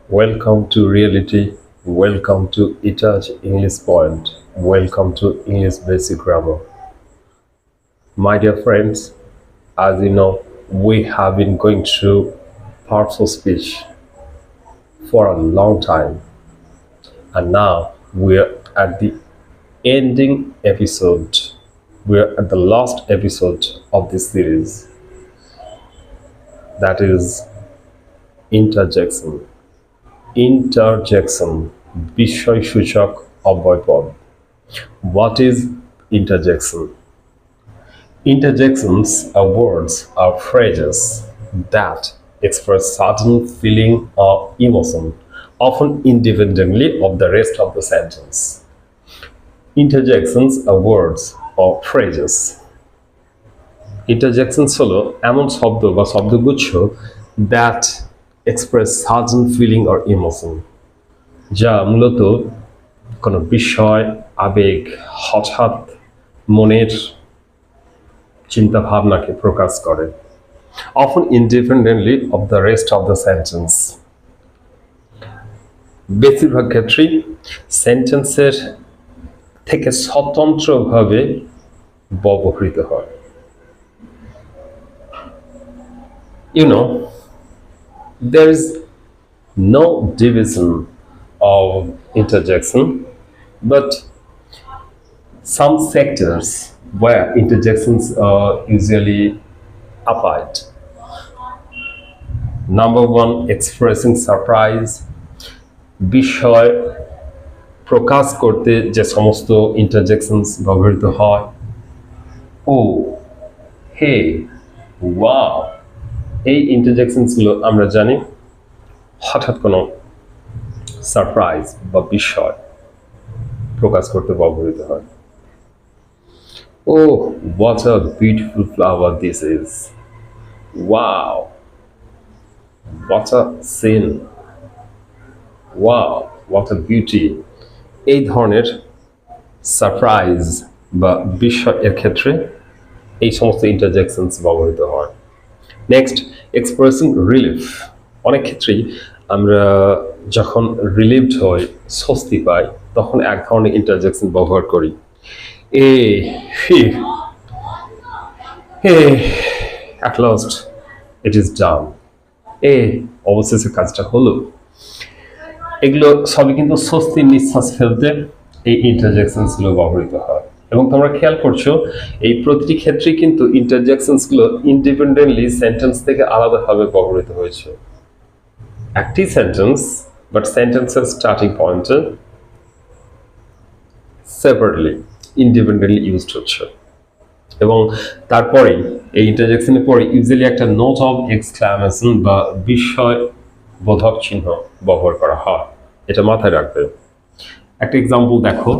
Welcome to reality. Welcome to Itach English Point. Welcome to English Basic Grammar. My dear friends, as you know, we have been going through parts of speech for a long time, and now we're at the ending episode. We're at the last episode of this series, that is interjection. Interjection, বিষয়সূচক অব্যয়পদ. What is interjection? Interjections are words or phrases that express certain feeling or emotion, often independently of the rest of the sentence. Interjections are words or phrases. Interjections হলো এমন শব্দ বা শব্দগুচ্ছ that express certain feeling or emotion, যা মূলত কোনো বিষয়, আবেগ, হঠাৎ মনের চিন্তা ভাবনাকে প্রকাশ করে, often independently of the rest of the sentence. বেশিরভাগ ক্ষেত্রেই সেন্টেন্সের থেকে স্বতন্ত্রভাবে ব্যবহৃত হয়. You know, there is no division of interjection, but some sectors where interjections are usually applied. Number one, expressing surprise. বিষয় প্রকাশ করতে যে সমস্ত interjections ব্যবহৃত হয়. Oh, hey, wow. এই interjections গুলো আমরা জানি হঠাৎ কোনো সারপ্রাইজ বা বিষয় প্রকাশ করতে ব্যবহৃত হয়. Oh, what a beautiful flower this is. Wow. What a scene. Wow, what a beauty. এই ধরনের সারপ্রাইজ বা বিষয়ের ক্ষেত্রে এই সমস্ত interjections ব্যবহৃত হয়. Next, expressing relief. অনেক ক্ষেত্রেই আমরা যখন রিলিভড হই, স্বস্তি পাই, তখন এক ধরনের ইন্টারজেকশন ব্যবহার করি. অ্যাট লাস্ট ইট ইজ ডান. অবশেষে কাজটা হলো. এগুলো সবই কিন্তু স্বস্তির নিঃশ্বাস ফেলতে এই ইন্টারজেকশনসগুলো ব্যবহৃত হয়. এবং তোমরা খেয়াল করছো এই প্রতিটি ক্ষেত্রেই কিন্তু ইন্টারজেকশনসগুলো ইন্ডিপেন্ডেন্টলি সেন্টেন্স থেকে আলাদাভাবে ব্যবহৃত হয়েছে. একটি সেন্টেন্স বাট সেন্টেন্সের স্টার্টিং পয়েন্টে সেপারেটলি ইন্ডিপেন্ডেন্টলি ইউজড হচ্ছে, এবং তারপরে এই ইন্টারজেকশনের পরে ইউজুয়ালি একটা নোট অফ এক্সক্লামেশন বা বিস্ময় বোধক চিহ্ন ব্যবহার করা হয়. এটা মাথায় রাখবে. একটা এক্সাম্পল দেখো.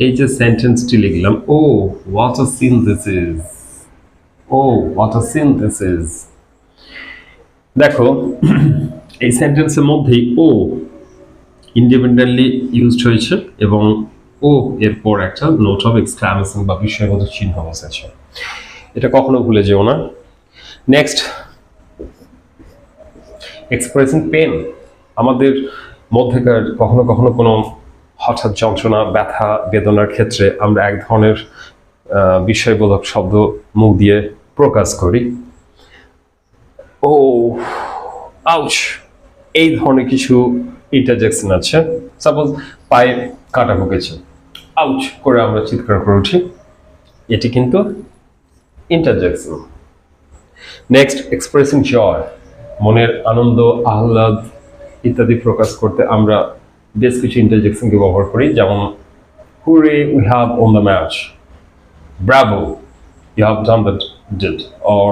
এই যে সেন্টেন্সটি লিখলাম, oh what a sin this is. Oh what a sin this is. দেখো এই সেন্টেন্সের মধ্যেই ও ইন্ডিপেন্ডেন্টলি ইউজড হয়েছে এবং ও এরপর একটা নোট অফ এক্সক্লামেশন বা বিস্ময়বোধক চিহ্ন বসেছে. এটা কখনো ভুলে যেও না. Next, expressing pain. আমাদের মধ্যেকার কখনো কখনো কোনো হঠাৎ যন্ত্রণা, ব্যথা, বেদনার ক্ষেত্রে আমরা এক ধরনের বিস্ময়বোধক শব্দ মুখ দিয়ে প্রকাশ করি. ও আউচ. এই ধরনের কিছু ইন্টারজেকশন আছে. সাপোজ পায়ে কাঁটা ঢুকেছে, আউচ করে আমরা চিৎকার করে উঠি, এটি কিন্তু ইন্টারজেকশন. নেক্সট, এক্সপ্রেসিং জয়. মনের আনন্দ, আহ্লাদ ইত্যাদি প্রকাশ করতে আমরা বেশ কিছু ইন্টারজেকশনকে ব্যবহার করি, যেমন hurray we have won the match, bravo you have done that deed, or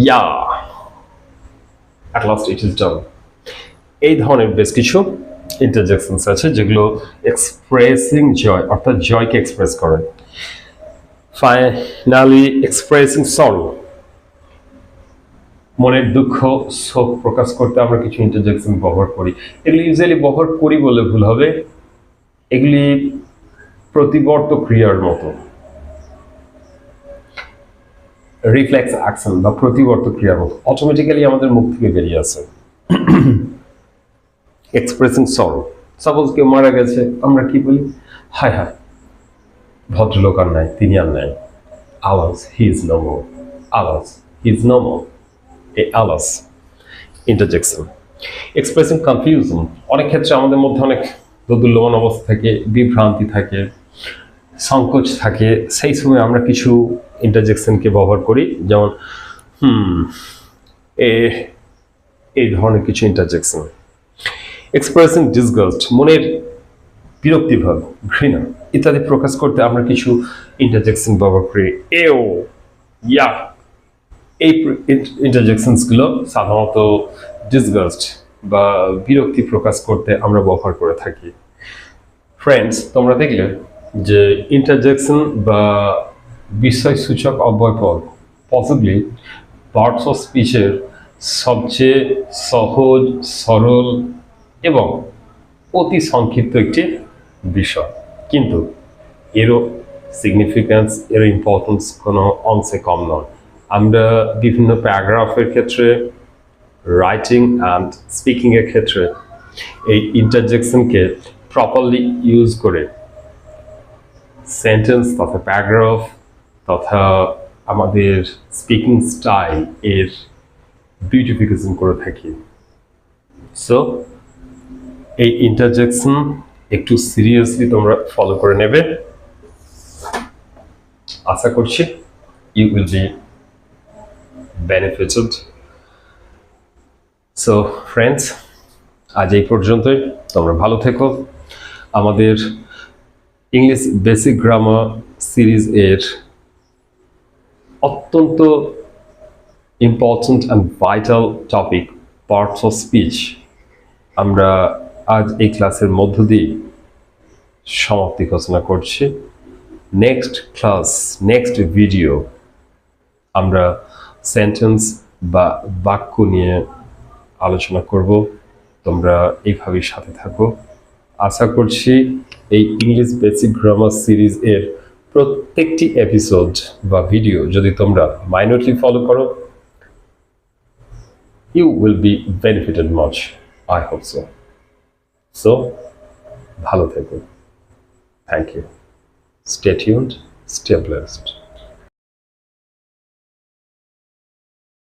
yeah at last it is done. এই ধরনের বেশ কিছু ইন্টারজেকশনস আছে যেগুলো এক্সপ্রেসিং জয় অর্থাৎ জয়কে এক্সপ্রেস করে. ফাইনালি এক্সপ্রেসিং সরো, মনের দুঃখ শোক প্রকাশ করতে আমরা কিছু ইন্টারজেকশন ব্যবহার করি। এগুলি ইউজুয়ালি ব্যবহার করি বলে ভুল হবে, এগুলি প্রতিবর্ত ক্রিয়ার মতো, রিফ্লেক্স অ্যাকশন বা প্রতিবর্ত ক্রিয়ার মতো অটোমেটিক্যালি আমাদের মুখ থেকে বেরিয়ে আসে। এক্সপ্রেসিং সরো, সাপোজ কেউ মারা গেছে, আমরা কি বলি? হায় হায়, ভদ্রলোক আর নাই, তিনি আর নাই। Alas, he is no more. Alas, he is no more. এই আলাস ইন্টারজেকশন। এক্সপ্রেসিং কনফিউশন, অনেক ক্ষেত্রে আমাদের মধ্যে অনেক দোদুল্যমান অবস্থা থাকে, বিভ্রান্তি থাকে, সংকোচ থাকে, সেই সময় আমরা কিছু ইন্টারজেকশনকে ব্যবহার করি, যেমন এই ধরনের কিছু ইন্টারজেকশন। এক্সপ্রেসিং ডিসগাস্ট, মনের বিরক্তিভাব, ঘৃণা ইত্যাদি প্রকাশ করতে আমরা কিছু ইন্টারজেকশন ব্যবহার করি। এও, ইয়াক, এই ইন্টারজেকশনসগুলো সাধারণত ডিসগাস্ট বা বিরক্তি প্রকাশ করতে আমরা ব্যবহার করে থাকি। ফ্রেন্ডস, তোমরা দেখলে যে ইন্টারজেকশন বা বিষয়সূচক অব্যয়পদ পসিবলি পার্টস অফ স্পিচের সবচেয়ে সহজ, সরল এবং অতি সংক্ষিপ্ত একটি বিষয়, কিন্তু এরও সিগনিফিক্যান্স, এর ইম্পর্টেন্স কোনো অংশে কম নয়। আমরা বিভিন্ন প্যারাগ্রাফের ক্ষেত্রে, রাইটিং অ্যান্ড স্পিকিংয়ের ক্ষেত্রে এই ইন্টারজেকশনকে প্রপারলি ইউজ করে সেন্টেন্স তথা প্যারাগ্রাফ তথা আমাদের স্পিকিং স্টাইল এর বিউটিফিকেশন করে থাকি। সো এই ইন্টারজেকশন একটু সিরিয়াসলি তোমরা ফলো করে নেবে। আশা করছি you will be benefited. So friends, আজ এই পর্যন্তই। তোমরা ভালো থেকো। আমাদের ইংলিশ বেসিক গ্রামার সিরিজ এর অত্যন্ত important and vital topic parts of speech আমরা আজ এই ক্লাসের মধ্য দিয়ে সমাপ্তি ঘোষণা করছি। নেক্সট ক্লাস, নেক্সট ভিডিও আমরা সেন্টেন্স বা বাক্য নিয়ে আলোচনা করব। তোমরা এইভাবেই সাথে থাকো। আশা করছি এই ইংলিশ বেসিক গ্রামার সিরিজ এর প্রত্যেকটি এপিসোড বা ভিডিও যদি তোমরা মাইনরলি ফলো করো, you will be benefited much. I hope so. So, ভালো থেকো। Thank you. Stay tuned, stay blessed.